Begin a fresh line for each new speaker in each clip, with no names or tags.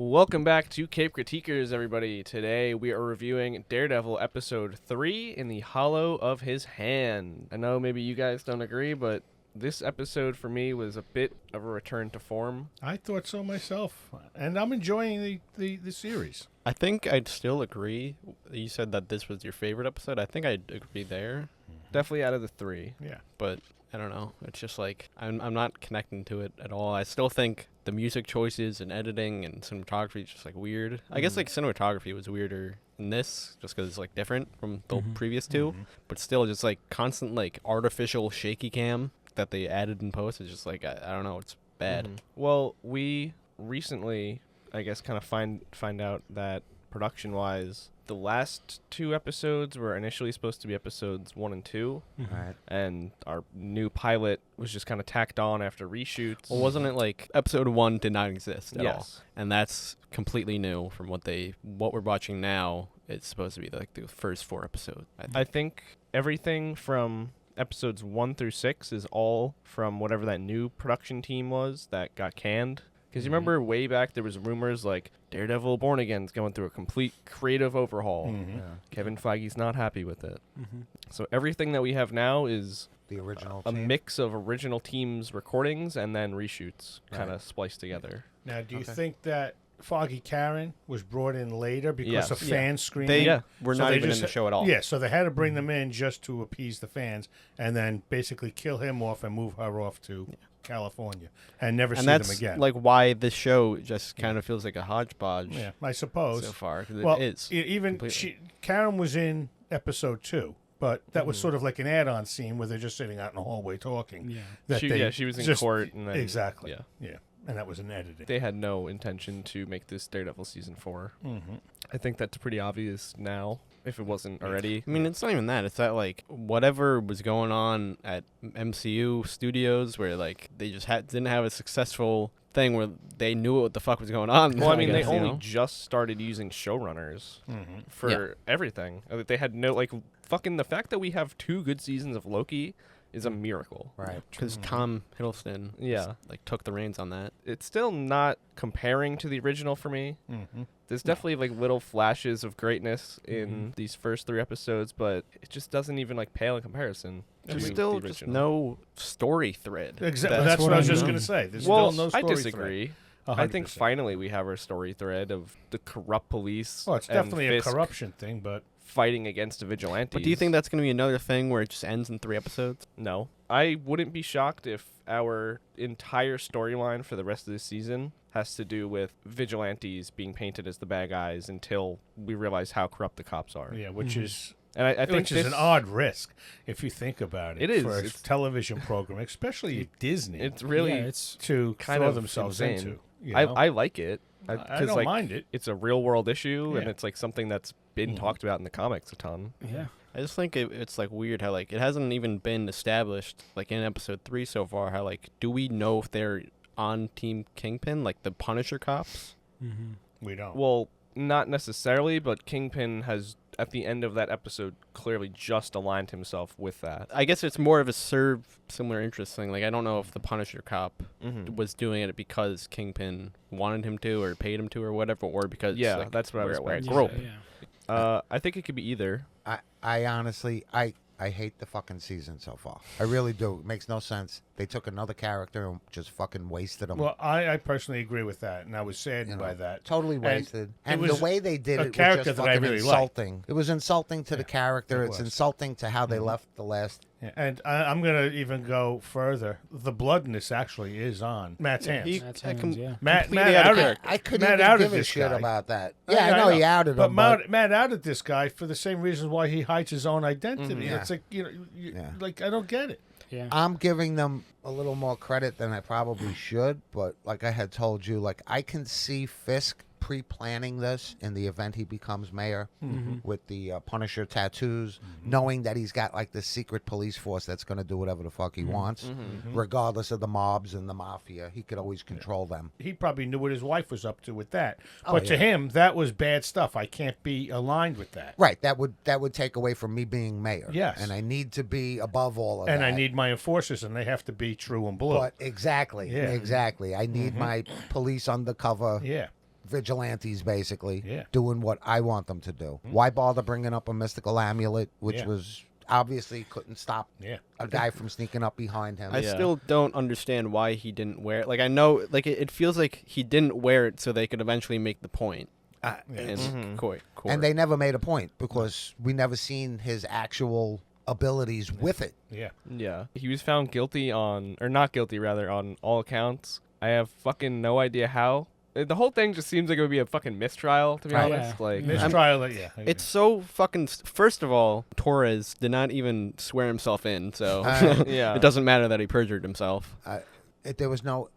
Welcome back to Cape Critiquers, everybody. Today we are reviewing Daredevil episode 3 in the hollow of his hand. I know maybe you guys don't agree, but this episode for me was a bit of a return to form.
I thought so myself, and I'm enjoying the series.
I think I'd still agree. You said that this was your favorite episode. I think I'd agree there.
Definitely out of the 3.
Yeah.
But I don't know. It's just like I'm not connecting to it at all. I still think the music choices and editing and cinematography is just like weird. I guess like cinematography was weirder in this just because it's like different from the previous two. But still just like constant like artificial shaky cam that they added in post is just like I don't know. It's bad.
Well, we recently, I guess, kind of find out that production-wise, the last 2 episodes were initially supposed to be episodes 1 and 2,
Right.
and our new pilot was just kind of tacked on after reshoots.
Well, wasn't it like episode 1 did not exist at all?
Yes.
And that's completely new from what we're watching now. It's supposed to be like the first 4 episodes.
I think everything from episodes 1 through 6 is all from whatever that new production team was that got canned. Because you remember way back there was rumors like Daredevil Born Again's going through a complete creative overhaul.
Yeah.
Kevin Feige's not happy with it. So everything that we have now is
The original
a
team.
mix of original team's recordings and then reshoots kind
Right.
of spliced together.
Now, do you think that Foggy Karen was brought in later because
Yes.
of fan screaming?
They were
So
not
they
even in
just
the show at all.
Yeah, so they had to bring them in just to appease the fans, and then basically kill him off and move her off to California, and never see
that's
them again.
like why this show just kind of feels like a hodgepodge
yeah, I suppose.
so far. 'Cause
Well,
it is.
even
completely.
Karen was in episode 2, but that was sort of like an add-on scene where they're just sitting out in the hallway talking.
Yeah.
That they
She was in
just-
court. And then,
Exactly.
Yeah.
Yeah, and that was an editing.
They had no intention to make this Daredevil season 4. I think that's pretty obvious now, if it wasn't already.
I mean, it's not even that. It's that, like, whatever was going on at MCU Studios where, like, they just didn't have a successful thing where they knew what the fuck was going on.
Well, I mean, they
guess, you
only
know?
just started using showrunners for
Yeah.
everything. They had no, like, fucking the fact that we have 2 good seasons of Loki is a miracle.
Right.
Because Tom Hiddleston
Yeah.
like took the reins on that.
It's still not comparing to the original for me. There's definitely, like, little flashes of greatness in these first 3 episodes, but it just doesn't even, like, pale in comparison.
There's
to
still
the
just
original.
no story thread.
Exactly.
That's
That's what
what
I was
I
just
mean.
going to say. There's
Well,
still no
I
story
disagree.
thread.
I think
100%.
finally we have our story thread of the corrupt police.
Well, it's
and
definitely a
Fisk
corruption thing, but
fighting against a vigilante.
But do you think that's going to be another thing where it just ends in 3 episodes?
No. I wouldn't be shocked if our entire storyline for the rest of this season has to do with vigilantes being painted as the bad guys until we realize how corrupt the cops are.
yeah, which is
And I think
which is an odd risk if you think about it.
It is.
for a
It's-
television program, especially Disney,
it's really
Yeah, it's
to
kind
throw
of
themselves
insane.
into. You know?
I like it.
I
'cause,
don't
like,
mind it.
It's a real world issue, and
Yeah.
it's like something that's been talked about in the comics a ton.
yeah.
I just think it's like weird how like it hasn't even been established like in episode 3 so far how like do we know if they're on Team Kingpin like the Punisher cops?
We don't.
Well, not necessarily, but Kingpin has, at the end of that episode, clearly just aligned himself with that.
I guess it's more of a serve similar interest thing. Like I don't know if the Punisher cop
Mm-hmm.
was doing it because Kingpin wanted him to or paid him to or whatever, or because
Yeah,
like,
that's what I was
where it
about
grew
to
up.
Yeah.
I think it could be either.
I honestly, I hate the fucking season so far. I really do. It makes no sense. They took another character and just fucking wasted him.
Well, I personally agree with that, and I was saddened
You know,
by that.
Totally
And
wasted. And,
it was
the way they did
a
it was
character
just
that I
fucking
really liked.
insulting. It was insulting to the
Yeah,
character.
it
It's
was.
insulting to how they left the last.
Yeah, and I'm going to even go further. The blood in this actually is on Matt's hands.
That's hands, yeah.
Matt
completely out of
outed,
character.
I couldn't
Matt
even
outed
give a
this
shit
guy.
about that. Yeah, I know he outed
but
him.
Matt outed this guy for the same reasons why he hides his own identity.
Yeah.
It's like,
Yeah.
like I don't get it.
Yeah.
I'm giving them a little more credit than I probably should, but like I had told you, like I can see Fisk pre-planning this in the event he becomes mayor with the Punisher tattoos, knowing that he's got like this secret police force that's going to do whatever the fuck he wants, regardless of the mobs and the mafia. He could always control them.
He probably knew what his wife was up to with that.
Oh,
But to
yeah.
him, that was bad stuff. I can't be aligned with that.
Right, that would take away from me being mayor.
Yes.
And I need to be above all of
And
that.
I need my enforcers, and they have to be true and blue.
But exactly,
Yeah.
exactly. I need my police undercover.
Yeah.
vigilantes, basically,
Yeah.
doing what I want them to do. Why bother bringing up a mystical amulet, which
Yeah.
was obviously couldn't stop
Yeah.
a guy from sneaking up behind him?
I
Yeah.
still don't understand why he didn't wear it. Like, I know, like, it feels like he didn't wear it so they could eventually make the point. In
Mhm.
court.
And they never made a point because we never seen his actual abilities with it.
Yeah.
Yeah. He was found guilty on, or not guilty rather, on all accounts. I have fucking no idea how. The whole thing just seems like it would be a fucking mistrial, to be
Right.
honest.
Yeah.
Like,
Mistrial. Yeah.
It's so fucking. First of all, Torres did not even swear himself in, so
yeah.
it doesn't matter that he perjured himself.
There was no.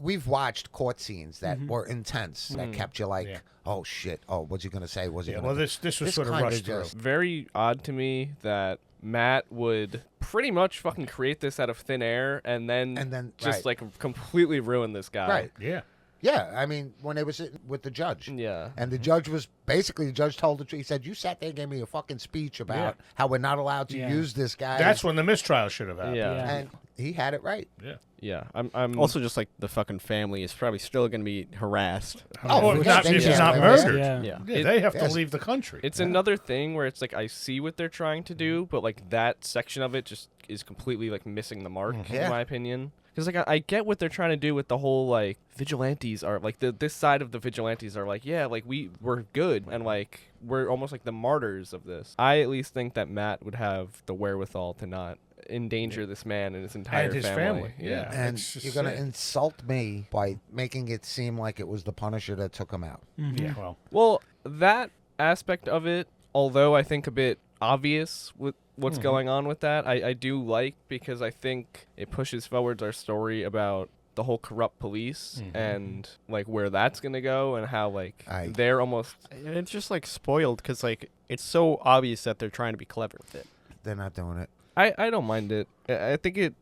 We've watched court scenes that were intense that kept you like,
Yeah.
oh shit, oh what's he gonna say? What's he
Yeah.
gonna?
Well,
do?
this was
This
sort of
kinda
rushed through.
just-
very odd to me that Matt would pretty much fucking create this out of thin air and then just
right.
like completely ruin this guy.
Right.
Yeah.
Yeah, I mean, when they were sitting with the judge.
Yeah.
And the judge was basically, the judge told the truth. He said, you sat there and gave me a fucking speech about how we're not allowed to
Yeah.
use this guy.
That's when the mistrial should have happened.
Yeah.
Yeah.
And he had it right.
Yeah.
Yeah. I'm
Also, just like the fucking family is probably still going to be harassed.
Oh,
if
yeah,
not,
they
if he's
can't
not
live
murdered.
Yeah.
Yeah.
Yeah, they have to
yes.
leave the country.
It's another thing where it's like I see what they're trying to do, but like that section of it just is completely like missing the mark,
Yeah.
in my opinion. Because like I get what they're trying to do with the whole like vigilantes are like this side of the vigilantes are like, yeah, like we're good and like we're almost like the martyrs of this. I at least think that Matt would have the wherewithal to not endanger this man and his entire
and his family.
Yeah.
And
It's just
you're going to
sad.
insult me by making it seem like it was the Punisher that took him out.
Yeah. Well.
Well, that aspect of it, although I think a bit obvious with what's going on with that, I do like because I think it pushes forwards our story about the whole corrupt police and like where that's gonna go and how like they're almost
And it's just like spoiled because like it's so obvious that they're trying to be clever with it.
They're not doing it.
I don't mind it. I think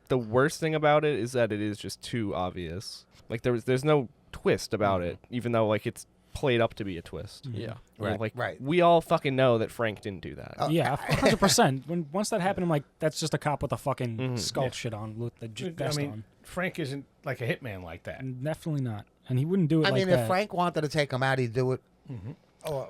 the worst thing about it is that it is just too obvious. Like there's no twist about it, even though like it's played up to be a twist.
Yeah.
Well, like
right.
we all fucking know that Frank didn't do that.
Yeah, 100%. Once that happened, I'm like, that's just a cop with a fucking sculpt
Yeah.
shit on with the
I
vest
mean,
on.
Frank isn't like a hitman like that.
Definitely not. And he wouldn't do it
I
like
mean,
that.
if Frank wanted to take him out, he'd do it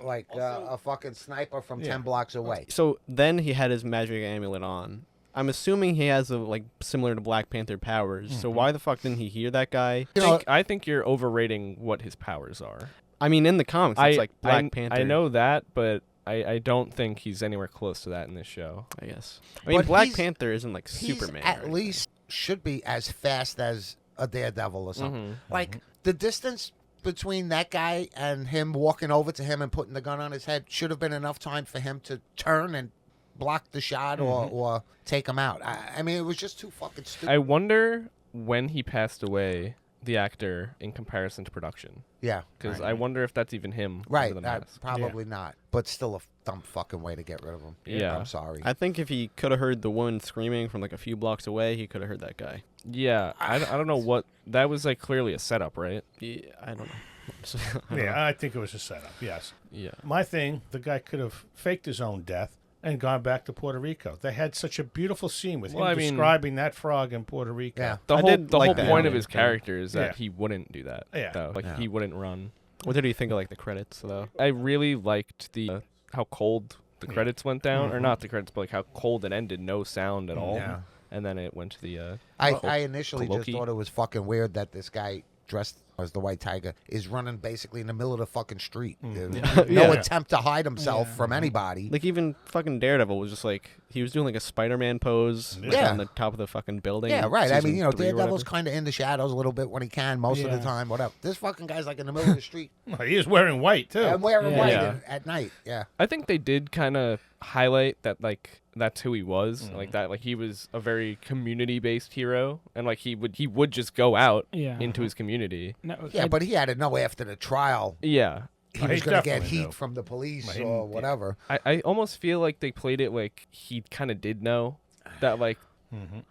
like a fucking sniper from 10 blocks away.
So then he had his magic amulet on. I'm assuming he has like similar to Black Panther powers. So why the fuck didn't he hear that guy?
I think you're overrating what his powers are.
I mean, in the comics, it's like Black Panther.
I know that, but I don't think he's anywhere close to that in this show.
I guess. I mean,
But
Black
he's-
Panther isn't like
He's
Superman. or
at
anything.
least should be as fast as a Daredevil or something. Like the distance between that guy and him walking over to him and putting the gun on his head should have been enough time for him to turn and block the shot or take him out. I mean, it was just too fucking stupid.
I wonder when he passed away, the actor, in comparison to production.
Yeah.
Because I wonder if that's even him.
Right.
Under the mask.
Probably not. But still a dumb fucking way to get rid of him.
Yeah.
I'm sorry.
I think if he could have heard the woman screaming from like a few blocks away, he could have heard that guy.
Yeah. I don't know what. That was like clearly a setup, right?
Yeah, I don't know.
Yeah, I think it was a setup. Yes.
Yeah.
My thing, the guy could have faked his own death and gone back to Puerto Rico. They had such a beautiful scene with
Well,
him
I mean-
describing that frog in Puerto Rico.
Yeah.
The
I
whole
did
the
like
whole
that
point of
element
his
thing.
character is that
Yeah.
he wouldn't do that.
Yeah.
Though. Like
Yeah.
he wouldn't run.
What did you think of like the credits though?
I really liked the how cold the credits went down, or not the credits, but like how cold it ended, no sound at all.
Yeah.
And then it went to the.
I initially just
Coloki.
thought it was fucking weird that this guy dressed as the White Tiger is running basically in the middle of the fucking street. There's no
Yeah.
attempt to hide himself from anybody.
Like even fucking Daredevil was just like he was doing like a Spider-Man pose like,
Yeah.
on the top of the fucking building.
Yeah,
in
right. I mean,
season
you know,
3 or
Daredevil's
whatever.
kind of in the shadows a little bit when he can, most of the
Yeah.
time, whatever. This fucking guy's like in the middle of the street.
Well, he is wearing white, too.
I'm wearing
Yeah.
white
Yeah.
at night. Yeah.
I think they did kind of highlight that like that's who he was, like that, like he was a very community-based hero, and like he would just go out
Yeah.
into his community.
No,
Yeah, but he had to know after the trial
Yeah.
he
Oh,
was
he
going to get
definitely
heat
knew.
from the police
Well, he-
or whatever.
I almost feel like they played it like he kind of did know that like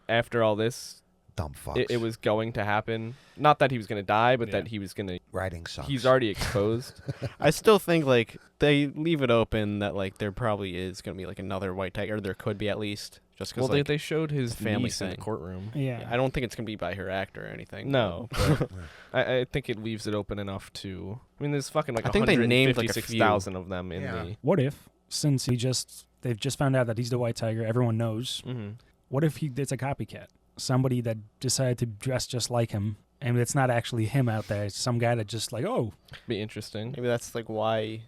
after all this
Dumb fucks.
it was going to happen. Not that he was going to die, but
Yeah.
that he was going to.
Writing sucks.
He's already exposed.
I still think like they leave it open that like there probably is gonna be like another White Tiger, or there could be at least, just
Well,
because
they showed his
family
niece in the
thing.
courtroom.
Yeah.
I don't think it's gonna be by her actor or anything.
No, but I think it leaves it open enough to. I mean, there's fucking like
I think they named, like, a few.
156,000 of them in
Yeah.
the.
What if, since they've just found out that he's the White Tiger, everyone knows.
Mm-hmm.
What if it's a copycat? Somebody that decided to dress just like him, and it's not actually him out there. It's some guy that just like, oh,
Be interesting.
Maybe that's like why.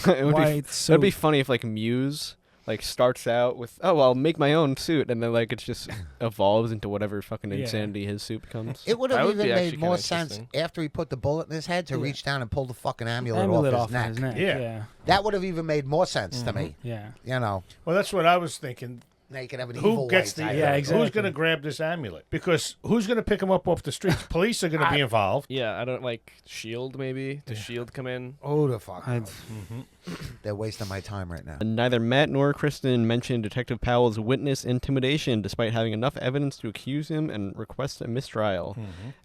it would
why
be.
it's so.
It'd be funny if like Muse like starts out with, oh, I'll make my own suit, and then like it just evolves into whatever fucking
Yeah.
insanity his suit becomes.
It would
That
have
would be
even
actually
made more
kinda
sense
interesting.
after he put the bullet in his head to
Yeah.
reach down and pull the fucking amulet,
amulet
off his neck.
Yeah.
Yeah.
That would have even made more sense to me.
Yeah.
You know,
Well, that's what I was thinking.
now you can have an evil
Who gets
White
the?
Tiger.
Yeah,
Who's
exactly.
going to grab this amulet? Because who's going to pick him up off the streets? Police are going to be involved.
Yeah, I don't like Shield. Maybe does Shield come in?
Who the fuck?
I'd-
knows? They're wasting my time right now.
Neither Matt nor Kristen mentioned Detective Powell's witness intimidation, despite having enough evidence to accuse him and request a mistrial.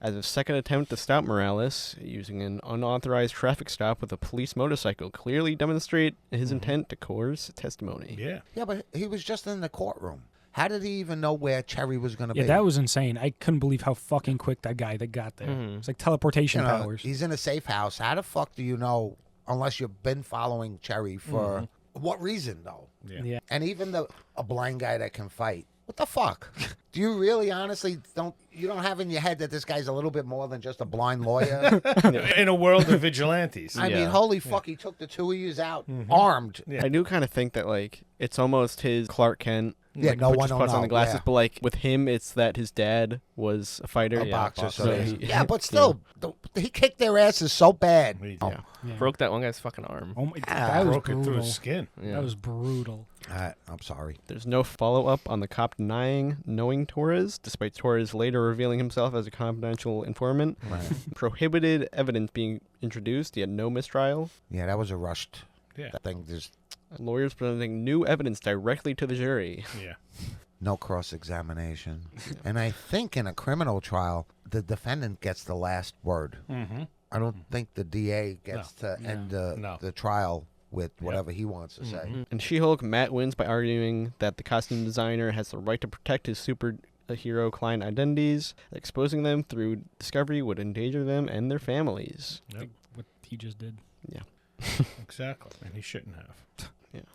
As a second attempt to stop Morales, using an unauthorized traffic stop with a police motorcycle, clearly demonstrate his intent to coerce testimony.
Yeah.
Yeah, but he was just in the courtroom. How did he even know where Cherry was going to
Yeah,
be?
that was insane. I couldn't believe how fucking quick that got there.
Mhm.
It's like teleportation
You know,
powers.
he's in a safe house. How the fuck do you know, unless you've been following Cherry for what reason, though?
Yeah.
And even a blind guy that can fight. What the fuck? Do you really honestly don't have in your head that this guy's a little bit more than just a blind lawyer?
In a world of vigilantes.
I mean,
Yeah.
holy fuck, he took the two of yous out armed.
Yeah.
I do kind of think that like it's almost his Clark Kent.
Yeah,
like,
no one
just
will
puts on
know,
the glasses,
yeah.
but like with him, it's that his dad was a fighter.
A
Yeah,
boxer, so
so
he-
he-
yeah, but still, he kicked their asses so bad.
He
Oh,
Yeah.
Yeah.
Broke that one guy's fucking arm.
Oh my,
Ah,
that was
broke it through
brutal.
his skin.
Yeah.
That was brutal.
I'm sorry.
There's no follow-up on the cop denying knowing Torres, despite Torres later revealing himself as a confidential informant.
Right.
Prohibited evidence being introduced, yet no mistrial.
Yeah, that was a rushed
Yeah.
thing. There's
Lawyers presenting new evidence directly to the jury.
Yeah.
no cross-examination. And I think in a criminal trial, the defendant gets the last word.
Mm-hmm.
I don't think the DA gets to end
No.
the trial with whatever he wants to say.
In She-Hulk, Matt wins by arguing that the costume designer has the right to protect his superhero client identities. Exposing them through discovery would endanger them and their families.
Yep.
What he just did.
Exactly. And he shouldn't have.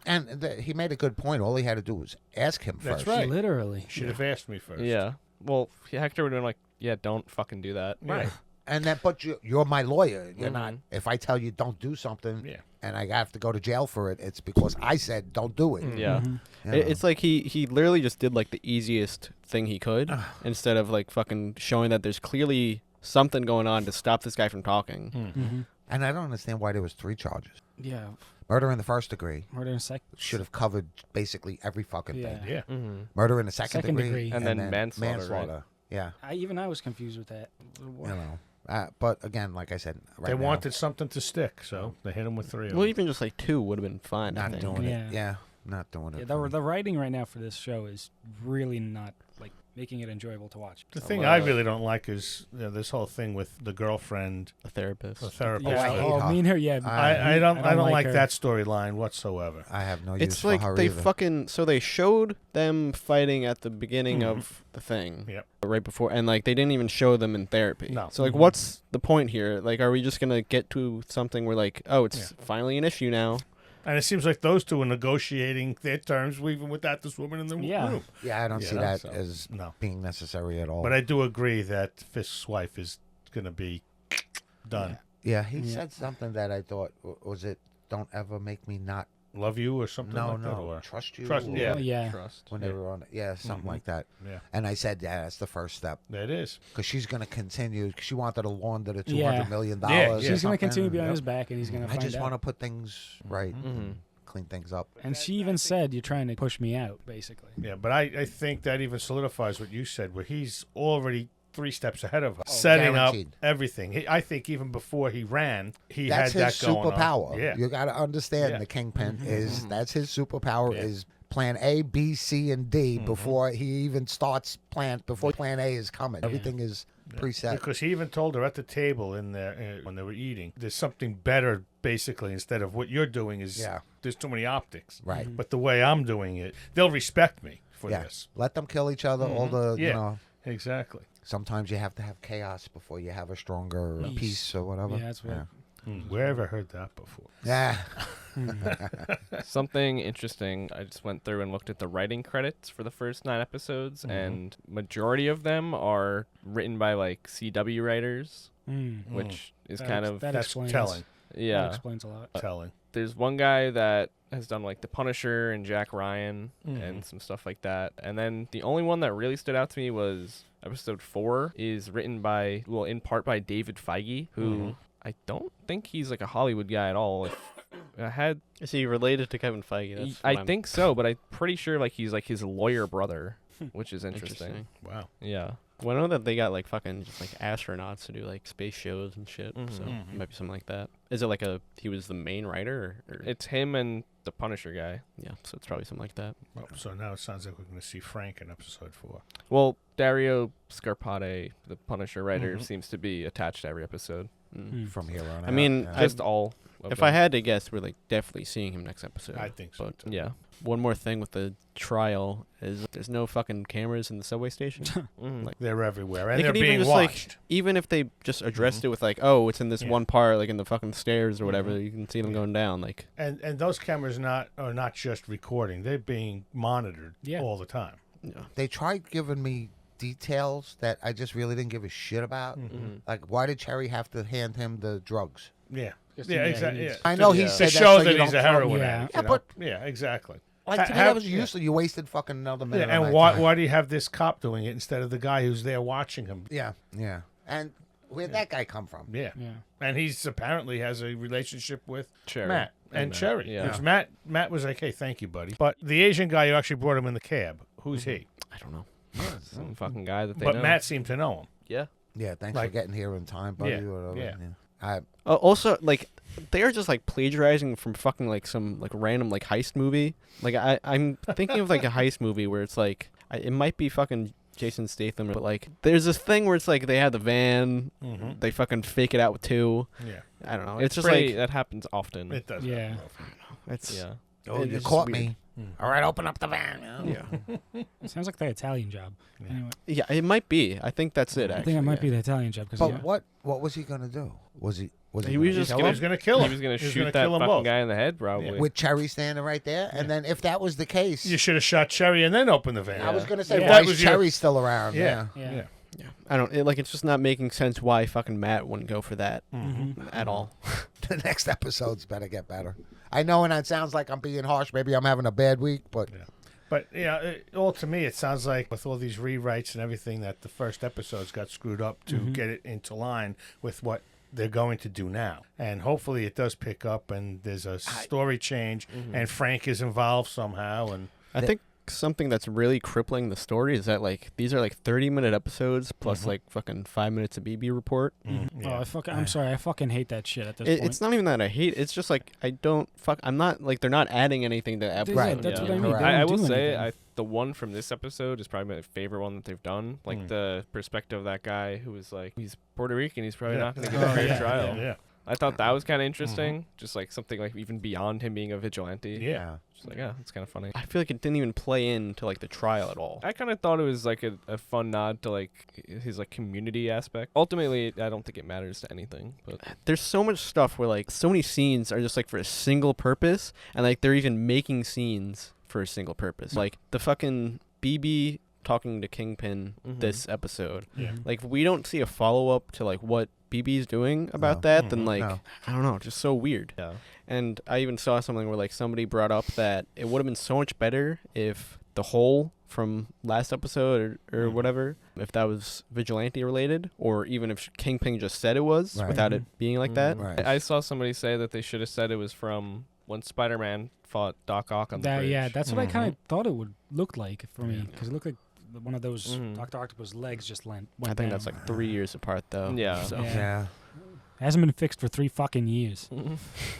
And he made a good point. All he had to do was ask him
That's
first.
right.
Literally.
Should have asked me first.
Yeah. Well, Hector would have been like, yeah, don't fucking do that.
Right.
And that, but you're my lawyer. You're not.
Mhm.
If I tell you don't do something,
Yeah.
and I have to go to jail for it, it's because I said don't do it.
Yeah.
Mhm.
You
It's
know.
like he literally just did like the easiest thing he could instead of like fucking showing that there's clearly something going on to stop this guy from talking.
Mhm.
And I don't understand why there was 3 charges.
Yeah.
Murder in the first degree
Murder in sec.
should have covered basically every fucking
Yeah.
thing.
Yeah.
Mm-hmm.
Murder in the second,
Second
degree,
degree.
And then manslaughter, right?
Yeah,
I was confused with that.
you know. But again, like I said, right
They
now,
wanted something to stick, so they hit him with 3 of
Well,
them.
even just like 2 would have been fine. I
not
think.
doing
Yeah.
it. Yeah, not doing it.
Yeah,
for me.
the writing right now for this show is really not like making it enjoyable to watch.
The thing I really don't like is this whole thing with the girlfriend,
A therapist.
the therapist.
Yeah,
I hate
oh,
her.
me and her, yeah.
I don't like
her.
that storyline whatsoever.
I have no use
It's
for
like
her
they
either.
fucking so they showed them fighting at the beginning of the thing.
Yep.
Right before, and like they didn't even show them in therapy.
No.
So like, what's the point here? Like, are we just gonna get to something where like, oh, it's finally an issue now?
And it seems like those two are negotiating their terms even without this woman in the
Yeah.
room.
Yeah, I don't
Yeah,
see that
so,
as
no.
being necessary at all.
But I do agree that Fisk's wife is going to be done.
yeah, he
Yeah.
said something that I thought was it. Don't ever make me not
Love you or something like that. Or,
trust you.
Trust-
or-
yeah.
Oh, yeah.
Trust.
When they were on it, yeah, something
Mhm.
like that.
yeah,
And I said, yeah, that's the first step
that is.
because she's going to continue. She wanted to launder the
Yeah.
$200 million.
Yeah, yeah.
or
She's going to continue to be on
Yep.
his back, and he's going to
I
find
just
out.
want to put things right,
Mm-hmm.
and clean things up.
And she even said, "You're trying to push me out," basically.
Yeah, but I think that even solidifies what you said, where he's already 3 steps ahead of her, setting
guaranteed.
up everything. I think even before he ran, he
That's
had
his
that going
superpower.
on. Yeah,
You got to understand
Yeah.
the Kingpin is that's his superpower
Yeah.
is plan A, B, C, and D before he even starts before plan A is coming. Everything is preset.
because he even told her at the table in there when they were eating, there's something better, basically, instead of what you're doing is
Yeah.
there's too many optics.
Right.
But the way I'm doing it, they'll respect me for
Yeah.
this.
Let them kill each other. All the,
Yeah.
you know,
Exactly.
sometimes you have to have chaos before you have a stronger
Peace.
peace or whatever.
Yeah, that's right.
Where have I heard that before?
Yeah.
Something interesting. I just went through and looked at the writing credits for the first 9 episodes, and majority of them are written by like CW writers, which is kind of
that
That's
explains.
telling.
That
yeah.
explains a lot.
Telling.
There's one guy that has done like The Punisher and Jack Ryan and some stuff like that. And then the only one that really stood out to me was episode 4 is written by, well, in part by David Feige, who I don't think he's like a Hollywood guy at all. If I had,
Is he related to Kevin Feige? That's
I
what I'm-
think so, but I'm pretty sure like he's like his lawyer brother, which is interesting.
Wow.
Yeah.
Well, I know that they got like fucking just like astronauts to do like space shows and shit. So it might be something like that. Is it like he was the main writer? Or
It's him and the Punisher guy.
yeah, so it's probably something like that.
Well, so now it sounds like we're going to see Frank in episode 4.
Well, Dario Scarpate, the Punisher writer, seems to be attached to every episode.
From here on out.
I mean,
yeah.
Just all. Of
If
them.
I had to guess, we're like definitely seeing him next episode.
I think so.
But
too.
Yeah.
one more thing with the trial is there's no fucking cameras in the subway station.
Mhm.
Like,
They're everywhere, and
They
they're
could even
being
just, like,
watched.
even if they just addressed it with like, oh, it's in this
Yeah.
one part, like in the fucking stairs or whatever, you can see them going down. Like,
And those cameras are not just recording; they're being monitored all the time.
yeah.
They tried giving me details that I just really didn't give a shit about. Like, why did Cherry have to hand him the drugs?
Yeah,
Just-
yeah,
yeah,
exactly.
he's-
Yeah.
I know he
To
said
To
that
show
so
that
you
he's
don't
a
throw-
heroin
Yeah.
addict.
Yeah,
you know?
but-
yeah, exactly.
Like, to me,
Have-
that was
yeah.
useless. You wasted fucking another
Yeah,
minute.
and
of my
why
time.
do you have this cop doing it instead of the guy who's there watching him?
Yeah, yeah. And where'd that guy come from?
Yeah,
Yeah.
and he's apparently has a relationship with
Cherry.
Matt and
Matt,
Cherry.
yeah.
Which Matt was like, "Hey, thank you, buddy." But the Asian guy who actually brought him in the cab, who's he?
I don't know.
Some fucking guy that they
But
know.
Matt seemed to know him.
Yeah.
Yeah, thanks
Like-
for getting here in time, buddy.
Yeah,
or whatever.
yeah.
Also, like, they are just like plagiarizing from fucking like some like random like heist movie. Like, I'm thinking of like a heist movie where it's like it might be fucking Jason Statham, but like there's this thing where it's like they have the van, they fucking fake it out with 2.
Yeah,
I don't know.
It's
It's just
pretty,
like
that happens often.
it does.
Yeah.
it's
Yeah.
Oh, you
it's
caught
weird.
me. All right, open up the van.
Yeah.
It sounds like the Italian job.
Yeah.
Anyway,
Yeah, it might be. I think that's it.
I
Actually,
think it might
yeah.
be the Italian job because
But what was he gonna do? Was he
He
gonna
was just
He
kill
was
him.
going to kill him.
He was going to shoot
gonna
that
kill them
fucking
both.
guy in the head, probably.
with Cherry standing right there? And then if that was the case,
You should have shot Cherry and then opened the van.
I was gonna say,
Yeah.
why
That
is
was your-
Cherry still around?
Yeah,
Yeah.
yeah.
Yeah. I don't. It's just not making sense why fucking Matt wouldn't go for that at all.
The next episode's better get better. I know, and it sounds like I'm being harsh. Maybe I'm having a bad week, but
But yeah, all to me, it sounds like with all these rewrites and everything that the first episodes got screwed up to get it into line with what they're going to do now. And hopefully it does pick up and there's a story change and Frank is involved somehow. And
I think something that's really crippling the story is that like these are like 30-minute episodes plus like fucking 5 minutes of BB report.
yeah.
I'm sorry. I fucking hate that shit at this point.
It's not even that I hate. It's just like I'm not like they're not adding anything to the episode.
Right.
That's what
Yeah.
I mean.
Correct.
They
I
don't
will
do
say,
anything.
the one from this episode is probably my favorite one that they've done. Like the perspective of that guy who was like, he's Puerto Rican, he's probably not going to get a
Oh,
fair
yeah.
trial.
Yeah.
I thought that was kind of interesting. Just like something like even beyond him being a vigilante.
Yeah.
Just like, yeah, it's kind of funny.
I feel like it didn't even play into like the trial at all.
I kind of thought it was like a fun nod to like his like community aspect. Ultimately, I don't think it matters to anything, but
There's so much stuff where like so many scenes are just like for a single purpose, and like they're even making scenes for a single purpose. Like the fucking BB talking to Kingpin this episode.
Yeah.
Like if we don't see a follow up to like what BB's doing about
No.
that, then like
No.
I don't know, just so weird.
yeah.
And I even saw something where like somebody brought up that it would have been so much better if the whole from last episode or whatever, if that was Vigilante related, or even if Kingpin just said it was
Right.
without it being like that.
Right.
I saw somebody say that they should have said it was from when Spider-Man fought Doc Ock on the bridge.
Yeah, that's what I kind of thought it would look like for me because it looked like one of those Dr. Octopus legs just went
I think
down.
that's like 3 years apart though.
Yeah.
So.
Yeah.
yeah.
Hasn't been fixed for 3 fucking years. All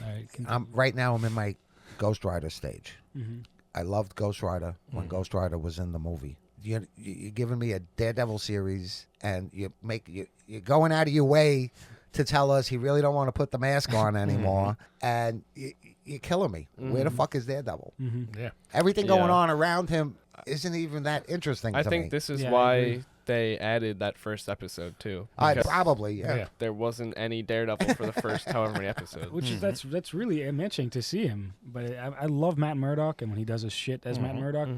right,
Right now, I'm in my Ghost Rider stage.
mm-hmm.
I loved Ghost Rider when Ghost Rider was in the movie. You're giving me a Daredevil series, and you're going out of your way to tell us he really don't want to put the mask on anymore, and you're killing me. Where the fuck is Daredevil?
Yeah.
Everything going
Yeah.
on around him isn't even that interesting
I
to
think
me.
this is
Yeah, I
why
agree.
they added that first episode too.
I
because
probably, yeah.
Yeah.
there wasn't any Daredevil for the first however many episodes.
Which is that's really enriching to see him. But I love Matt Murdock, and when he does his shit as Matt Murdock,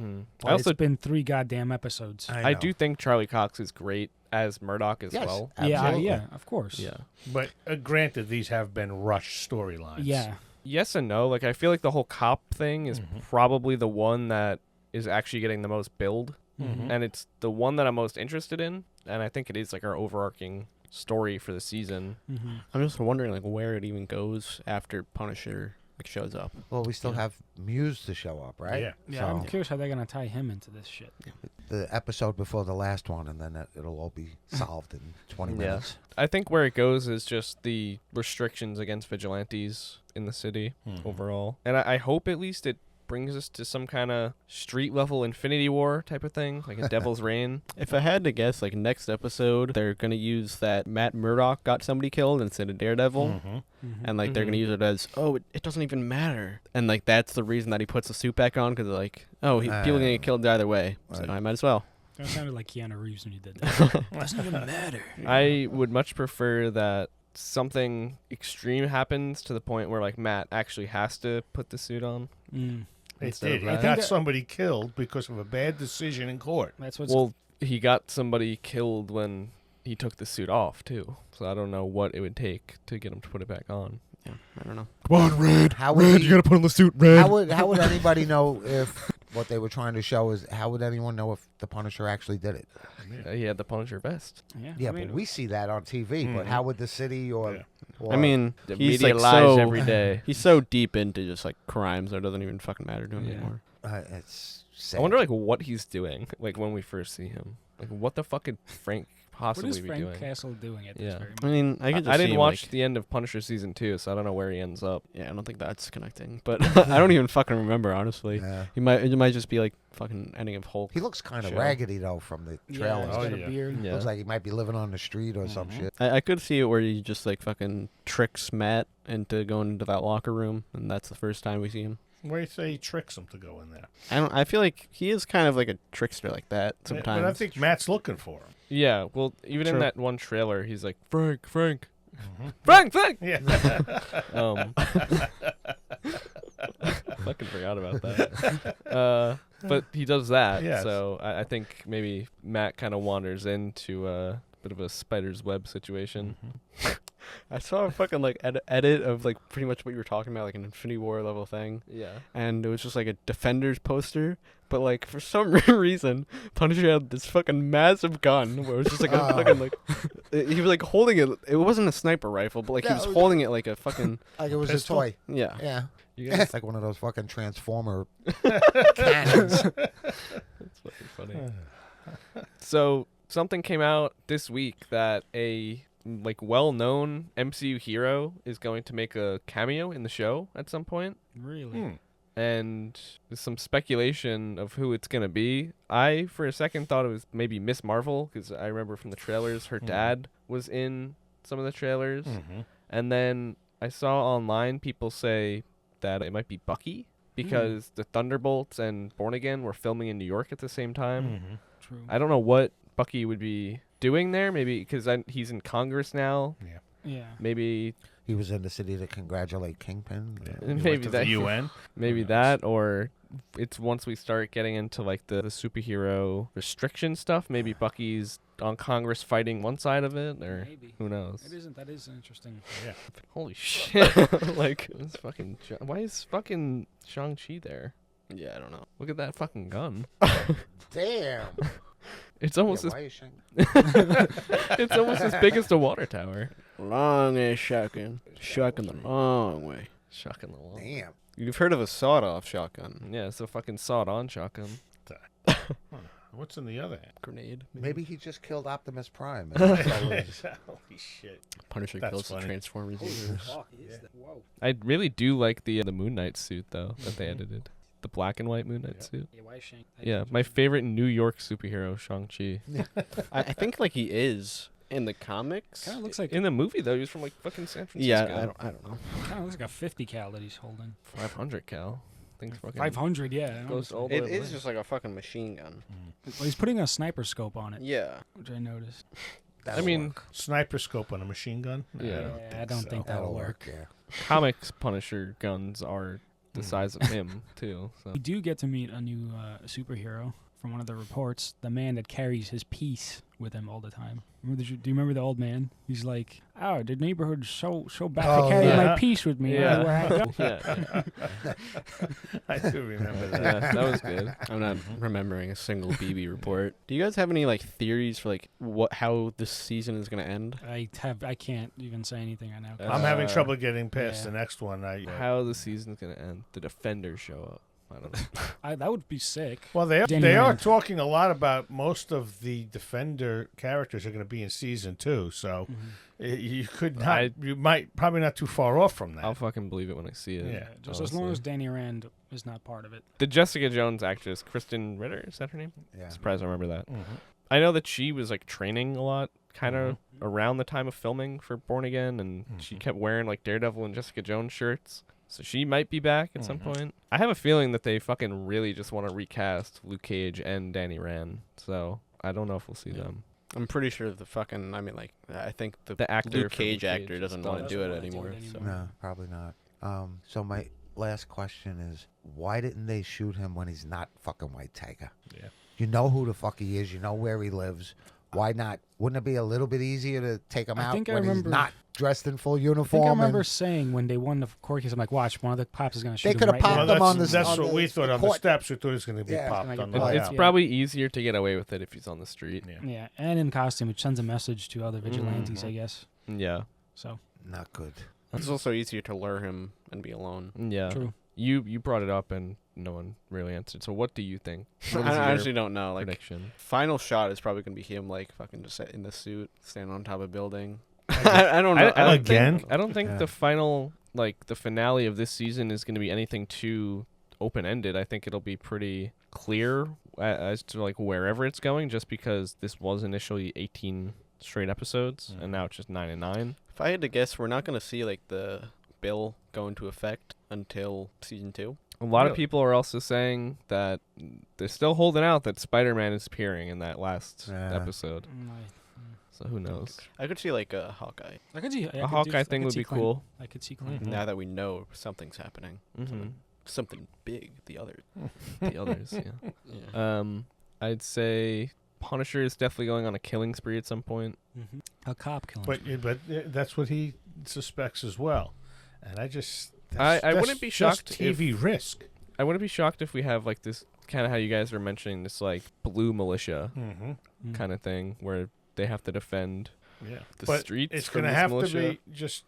I also
it's been 3 goddamn episodes.
I
know.
do think Charlie Cox is great as Murdoch as
Yes,
well.
absolutely.
Yeah, of course.
Yeah.
But granted, these have been rushed storylines.
Yeah.
Yes and no. Like I feel like the whole cop thing is probably the one that is actually getting the most build, and it's the one that I'm most interested in. And I think it is like our overarching story for the season.
I'm just wondering like where it even goes after Punisher like shows up.
Well, we still have Muse to show up, right?
Yeah.
Yeah, I'm
So,
curious how they're gonna tie him into this shit.
the episode before the last one, and then it'll all be solved in 20 minutes.
I think where it goes is just the restrictions against vigilantes in the city overall. And I hope at least it brings us to some kind of street level Infinity War type of thing, like a Devil's Reign.
If I had to guess, like next episode, they're gonna use that Matt Murdock got somebody killed instead of Daredevil, and like they're gonna use it as, oh, it doesn't even matter, and like that's the reason that he puts the suit back on because like, oh, people gonna get killed either way, so I might as well.
That sounded like Keanu Reeves when you did that. Doesn't even matter.
I would much prefer that something extreme happens to the point where like Matt actually has to put the suit on.
It
Instead
did.
of
He
that.
got somebody killed because of a bad decision in court.
That's what's
Well, he got somebody killed when he took the suit off too. So I don't know what it would take to get him to put it back on.
Yeah, I don't know.
Come on, Red.
How would he-
you gotta put on the suit, Red.
How would anybody know if what they were trying to show is how would anyone know if the Punisher actually did it?
He had the Punisher vest.
Yeah,
I mean,
but we see that on TV. But how would the city or
I mean,
The
he's
media
like
lies
so
every day.
he's so deep into just like crimes that it doesn't even fucking matter to him anymore.
it's sad.
I wonder like what he's doing. Like when we first see him, like what the fuck could Frank
what
possibly
is
be
Frank
doing?
Castle doing at this
Yeah.
very
I
moment?
mean, I could just
I
see
didn't
him,
watch
like,
the end of Punisher season 2, so I don't know where he ends up.
Yeah, I don't think that's connecting, but I don't even fucking remember honestly.
Yeah.
It might just be like fucking ending of Hulk.
He looks kind of
Show.
raggedy though from the
Yeah,
trailers.
he's
Oh,
got
yeah.
a beard.
Yeah.
Looks like he might be living on the street or some shit.
I could see it where he just like fucking tricks Matt into going into that locker room, and that's the first time we see him.
Where you say he tricks him to go in there.
I feel like he is kind of like a trickster like that sometimes.
But I think Matt's looking for him.
Yeah, well, even in
True.
that one trailer, he's like Frank, Frank. Frank.
Yeah.
Fucking forgot about that. But he does that,
Yes.
so I think maybe Matt kind of wanders into a bit of a spider's web situation.
I saw a fucking like edit of like pretty much what you were talking about, like an Infinity War level thing,
Yeah.
and it was just like a Defenders poster, but like for some reason Punisher had this fucking massive gun where it was just like a fucking like he was like holding it. It wasn't a sniper rifle, but like he was
No.
holding it like a fucking
Like it was
Pistol?
a toy.
yeah.
Yeah.
You guys,
It's like one of those fucking Transformer cannons.
that's fucking funny. So something came out this week that a like well-known MCU hero is going to make a cameo in the show at some point.
Really?
And there's some speculation of who it's going to be. I, for a second, thought it was maybe Miss Marvel, because I remember from the trailers her dad was in some of the trailers. And then I saw online people say that it might be Bucky, because the Thunderbolts and Born Again were filming in New York at the same time.
True.
I don't know what Bucky would be doing there, maybe because he's in Congress now.
Yeah.
Maybe
He was in the city to congratulate Kingpin.
maybe
to
that
the UN.
maybe
knows?
that, or it's once we start getting into like the superhero restriction stuff, maybe Bucky's on Congress fighting one side of it, or
Maybe.
who knows.
That is interesting.
Yeah.
Holy shit. Like it's fucking why is fucking Shang-Chi there?
Yeah, I don't know.
Look at that fucking gun.
Damn.
It's almost
Yeah, why is Shang-
it's almost as big as the water tower.
Long ass shotgun. Shotgun the long way.
Shotgun the wall.
Damn.
You've heard of a sawed-off shotgun?
Yeah, it's a fucking sawed-on shotgun.
What's in the other hand?
Grenade.
Maybe he just killed Optimus Prime.
Holy shit.
Punisher
That's
kills the
funny.
Transformers universe.
Whoa.
I really do like the Moon Knight suit though that they edited. The black and white Moon Knight suit.
Yeah, why Shang?
Yeah, my favorite New York superhero, Shang-Chi.
I think like he is In the comics?
Kind of looks like
In the movie though, he was from like fucking San Francisco.
Yeah, I don't know.
kind of looks like a 50 cal that he's holding.
500 cal. Thing's fucking
500, yeah.
Goes all the
It
way
is
away.
just like a fucking machine gun.
Well, he's putting a sniper scope on it,
Yeah.
which I noticed.
That'll
I mean,
work.
Sniper scope on a machine gun?
Yeah.
I don't think that'll work.
Yeah.
comics Punisher guns are the size of him too. So
We do get to meet a new superhero from one of the reports, the man that carries his piece with him all the time. Do you remember the old man? He's like, "Oh, the neighborhood's so bad
Oh,
to carry
yeah.
my piece with me.
Yeah.
Where I go."
yeah,
I do remember that.
yeah, that was good.
I'm not remembering a single BB report. Do you guys have any like theories for like how this season is gonna end?
I can't even say anything right now.
I'm having
Uh,
trouble getting past
yeah.
the next one.
How the season's gonna end? The Defenders show up. I don't know.
That would be sick.
Well, they
Danny
are
Rand.
talking a lot about most of the Defender characters are going to be in season 2, so you could not. You might probably not too far off from that.
I'll fucking believe it when I see it.
Yeah,
Just as long as Danny Rand is not part of it.
The Jessica Jones actress, Kristen Ritter, is that her name?
Yeah.
Surprised I remember that.
Mhm.
I know that she was like training a lot, kind of around the time of filming for Born Again, and she kept wearing like Daredevil and Jessica Jones shirts. So she might be back at some point. I have a feeling that they fucking really just want to recast Luke Cage and Danny Rand. So I don't know if we'll see them.
I'm pretty sure I think the
actor
Luke
for
Cage
Luke
actor
Cage
doesn't
is
want
done.
to do it
Doesn't wanna do
anymore.
it
So.
anymore.
No, probably not. So my last question is, why didn't they shoot him when he's not fucking White Tiger?
Yeah.
You know who the fuck he is. You know where he lives. Why not? Wouldn't it be a little bit easier to take him
I
out
think I
when he's
remember-
not dressed in full
I think
uniform?
I remember
and
saying when they won the court case, I'm like, watch, one of the cops is going to shoot
They
him
coulda
right
popped
now.
Well,
them on
that's,
the-
that's
on
what
the-
we thought
the
on the
court.
steps. We thought it was going to be
Yeah.
popped
It's
on
gonna
the
get
way
It's
out.
probably easier to get away with it if he's on the street.
Yeah.
Yeah, and in costume, which sends a message to other vigilantes, I guess.
Yeah.
So,
not good.
It's also easier to lure him and be alone.
Yeah.
true.
You brought it up and no one really answered. So what do you think? What is
I
your
actually don't know. Like,
prediction?
final shot is probably gonna be him, like fucking just in the suit, standing on top of a building. I don't know.
I don't
Again?
think, I don't think
Yeah.
the final, like the finale of this season is going to be anything too open-ended. I think it'll be pretty clear as to like wherever it's going, just because this was initially 18 straight episodes and now it's just 9 and 9.
If I had to guess, we're not gonna see like the bill go into effect until season 2.
A lot of
Really?
people are also saying that they're still holding out that Spider-Man is appearing in that last
Yeah.
episode. So who knows?
I could see like a Hawkeye.
I could see
A Hawkeye thing would be cool.
I could see Clint.
Now that we know something's happening,
Mm-hmm.
something big. The other.
The others, yeah.
Yeah.
I'd say Punisher is definitely going on a killing spree at some point.
A cop killing.
But that's what he suspects as well. And I just...
I wouldn't be
just
shocked
TV risk.
I wouldn't be shocked if we have like this kind of how you guys were mentioning this like blue militia
Mm-hmm.
kind of thing where they have to defend
Yeah.
the
But
streets.
it's
from
going to
this
have
militia.
to be just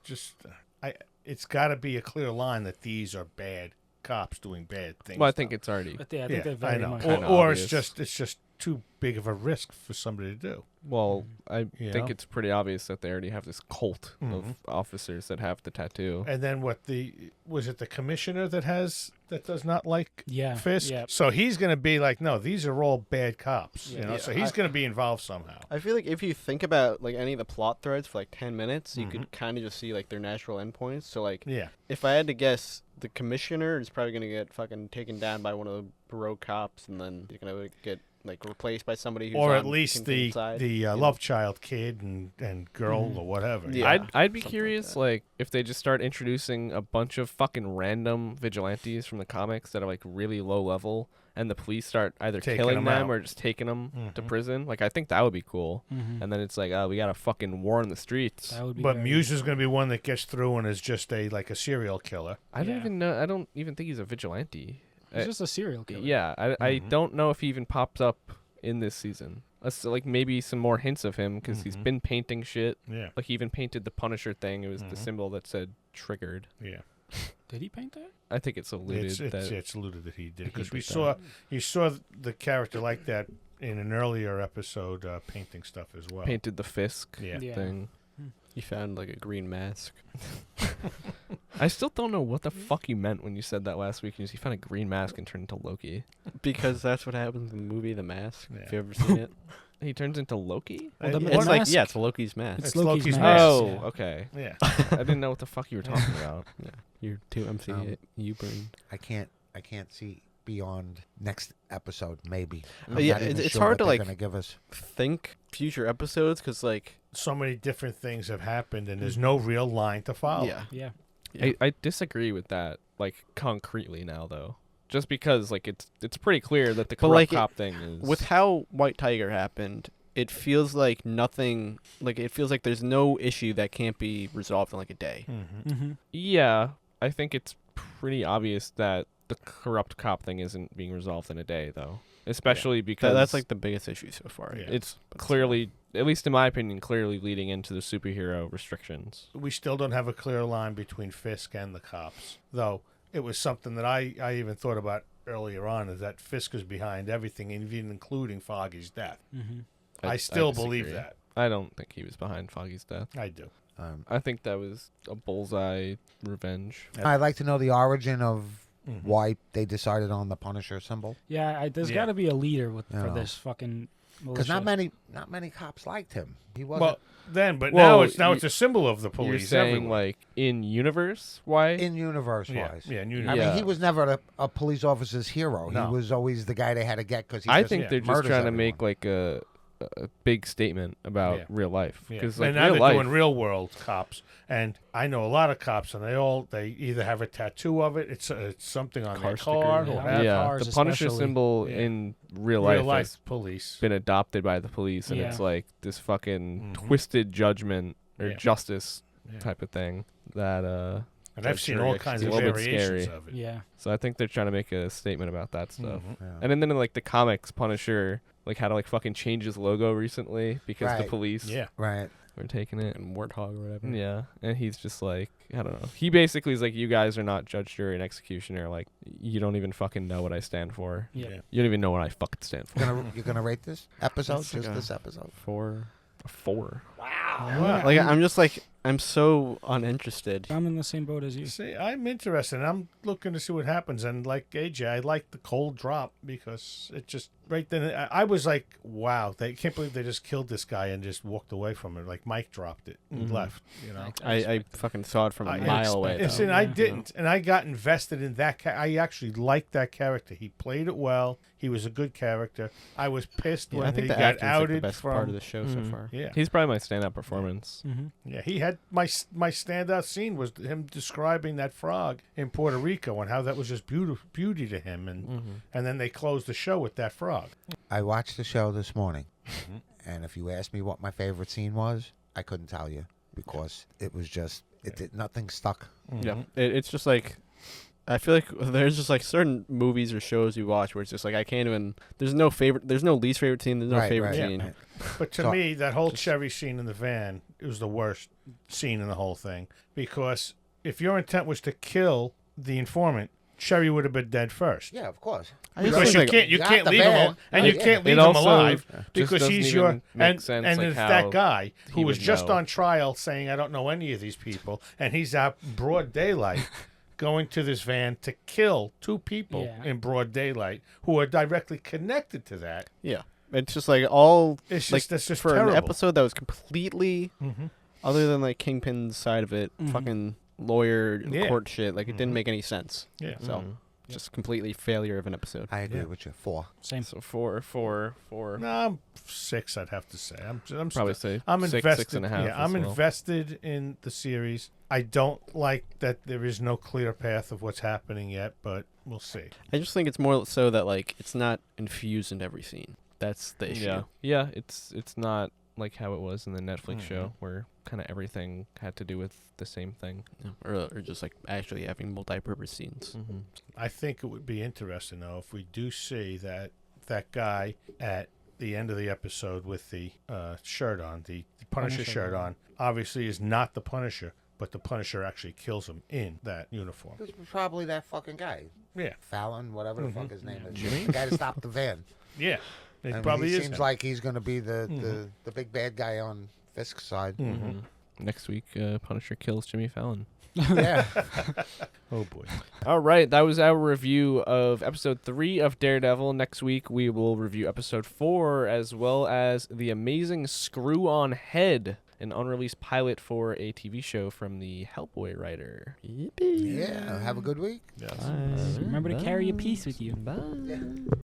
it's got to be a clear line that these are bad cops doing bad things.
Well, I think
now.
it's already.
But yeah, I think they're
I
very
know.
much.
Kinda
Or
obvious.
it's just too big of a risk for somebody to do.
Well, I
You
think
know?
it's pretty obvious that they already have this cult
Mhm.
of officers that have the tattoo.
And then was it the commissioner that does not like
Yeah.
Fisk?
Yeah.
So he's going to be like, no, these are all bad cops.
Yeah.
You know,
Yeah,
so he's going to be involved somehow.
I feel like if you think about like any of the plot threads for like 10 minutes, you could kind of just see like their natural endpoints. So like,
Yeah.
if I had to guess, the commissioner is probably gonna get fucking taken down by one of the rogue cops, and then you're gonna get like replaced by somebody who's
Or
on
at least
Kingpin's side,
the
you know?
love child kid and girl or whatever.
Yeah.
I'd be
something like
curious,
that.
like, if they just start introducing a bunch of fucking random vigilantes from the comics that are like really low level, and the police start either
Taking
killing
them
them
out.
or just taking them to
Mhm.
prison. Like, I think that would be cool.
Mhm.
And then it's like, oh, we got a fucking war in the streets.
That would be.
But
very-
Muse is going to be one that gets through and is just a serial killer.
I don't
Yeah.
even know. I don't even think he's a vigilante.
He's just a serial killer.
Yeah, I
Mhm.
don't know if he even pops up in this season. Like maybe some more hints of him because he's
Mhm.
been painting shit.
Yeah.
Like he even painted the Punisher thing. It was the
Mhm.
symbol that said triggered.
Yeah.
Did he paint that?
I think it's alluded that
It's alluded that he did
he
because we
did
saw you saw the character like that in an earlier episode painting stuff as well.
painted the Fisk
Yeah.
Yeah.
thing.
He found like a green mask.
I still don't know what the fuck you meant when you said that last week. He found a green mask and turned into Loki.
Because that's what happens in the movie The Mask.
Yeah.
If you ever seen it.
He turns into Loki?
Well, the
What
It's like
mask-
it's Loki's mask.
It's
It's Loki's
Loki's
mask.
Oh,
yeah.
okay.
Yeah.
I didn't know what the fuck you were talking about.
Yeah, you're too MCU brain.
I can't see beyond next episode. Maybe.
Yeah,
not even
it's
sure
hard
what
to
they're
like
gonna give us.
think future episodes because like
So many different things have happened, and there's no real line to follow.
yeah.
Yeah.
I disagree with that, like, concretely now, though. Just because, like, it's pretty clear that the
But,
corrupt
like,
cop thing is...
With how White Tiger happened, it feels like nothing. Like it feels like there's no issue that can't be resolved in like a day.
Mm-hmm.
Mm-hmm.
Yeah, I think it's pretty obvious that the corrupt cop thing isn't being resolved in a day, though. Especially because...
That's like the biggest issue so far.
Yeah.
It's clearly, at least in my opinion, clearly leading into the superhero restrictions.
We still don't have a clear line between Fisk and the cops, though. It was something that I even thought about earlier on, is that Fisk is behind everything, even including Foggy's death.
Mm-hmm.
I still
disagree.
believe that.
I don't think he was behind Foggy's death.
I do.
I think that was a bullseye revenge.
I'd like to know the origin of
Mhm.
why they decided on the Punisher symbol.
Yeah, there's
Yeah.
got to be a leader for
Yeah.
this fucking
Because
militia.
not many cops liked him. He wasn't
Well, then, but
Well,
now it's a symbol of the police.
You're saying,
everywhere.
like, in universe? Why?
in universe
Yeah,
wise.
yeah, in
I
universe.
Yeah.
mean, he was never a police officer's hero.
No.
He was always the guy they had to get because he
I
just
think they're just
murders
trying to
everyone.
make, like, a big statement about
Yeah.
real life.
Yeah.
Because,
And
like,
now
real
they're
life...
doing real world cops, and I know a lot of cops, and they either have a tattoo of it, it's something on their
Car
car,
sticker,
or
yeah.
have
yeah,
cars
the Punisher
especially.
symbol
Yeah.
in real
real
life
life
has
police.
been adopted by the police, and it's
Yeah.
like this fucking
Mhm.
twisted judgment or
Yeah.
justice
Yeah.
type of thing that
And I've
that's
seen
very
all kinds of
a little bit
variations
scary.
of it.
Yeah.
So I think they're trying to make a statement about that stuff.
Mhm.
Yeah.
And then in like the comics, Punisher like had to like fucking change his logo recently because the
Right.
police
Yeah.
Right.
were taking it.
And Warthog or whatever.
Yeah, and he's just like, I don't know. He basically is like, you guys are not judge, jury, and executioner. Like, you don't even fucking know what I stand for.
Yeah.
You don't even know what I fucking stand for.
You're gonna rate this episode?
That's like
Just
a-
this episode?
A 4.
Wow.
Like I'm just like I'm so uninterested.
I'm in the same boat as you.
See, I'm interested. I'm looking to see what happens, and like AJ, I like the cold drop because it just right then I was like, wow, they can't believe they just killed this guy and just walked away from it. Like Mike dropped it and
Mhm.
left. You know,
I fucking saw it from a
I
mile away.
And
though.
see, I
Yeah.
didn't, and I got invested in that. I actually liked that character. He played it well. He was a good character. I was pissed
Yeah,
when
I think
he
the
got
acting's like
outed
the best
from.
part of the show so
Mhm.
far.
Yeah,
He's probably my stand-up performance.
Mm-hmm.
yeah. He had my standout scene was him describing that frog in Puerto Rico and how that was just beauty to him, and then they closed the show with that frog.
I watched the show this morning,
Mhm.
and if you asked me what my favorite scene was, I couldn't tell you because it was just nothing stuck.
Yeah, it's just like I feel like there's just like certain movies or shows you watch where it's just like I can't even. There's no least favorite scene. There's no
Right,
favorite
right,
scene.
right.
But to
So-
me, that whole Chevy scene in the van, it was the worst scene in the whole thing. Because if your intent was to kill the informant, Cherry would have been dead first.
Yeah, of course.
I just
Because
think,
you
like,
can't
you got
can't
the
leave him
van.
al- and
Oh,
you
yeah.
can't leave
It
him
also
alive
just
because
doesn't
he's
even
your
make
and
sense,
and
like,
if
how
that guy
he
who was
would
just
know.
on trial saying I don't know any of these people and he's out broad daylight going to this van to kill two people
Yeah.
in broad daylight who are directly connected to that.
yeah, it's just like all
It's
like
just that's just
for
terrible.
an episode that was completely
Mhm.
other than like Kingpin's side of it,
Mhm.
fucking lawyer
Yeah.
court shit. Like it
Mhm.
didn't make any sense.
Yeah.
So
Mhm.
just completely failure of an episode.
I agree
Yeah.
with you. 4.
Same.
So 4.
No, I'm 6. I'd have to say. I'm
Probably say
I'm
6,
invested.
6.5.
Yeah, I'm
as well.
invested in the series. I don't like that there is no clear path of what's happening yet, but we'll see.
I just think it's more so that like it's not infused into every scene. That's the issue.
Yeah, it's not like how it was in the Netflix
Mhm.
show where kind of everything had to do with the same thing.
Yeah. Or just like actually having multi-purpose scenes.
Mm-hmm.
I think it would be interesting though if we do see that guy at the end of the episode with the shirt on, the Punisher
Punisher,
shirt
yeah.
on, obviously is not the Punisher, but the Punisher actually kills him in that uniform.
This was probably that fucking guy.
Yeah,
Fallon, whatever the fuck
Mhm.
his name is.
Jimmy?
The guy that stopped the van.
yeah, it
I mean,
probably
he
is.
seems
him.
like he's going to be the
Mhm.
big bad guy on Fisk's side.
Mhm.
Next week, Punisher kills Jimmy Fallon.
Yeah.
Oh boy.
All right, that was our review of episode 3 of Daredevil. Next week we will review episode 4 as well as The Amazing Screw-On Head, an unreleased pilot for a TV show from the Hellboy writer.
Yeah. Have a good week.
Yes.
Remember to carry a piece with you.
Bye.
Yeah.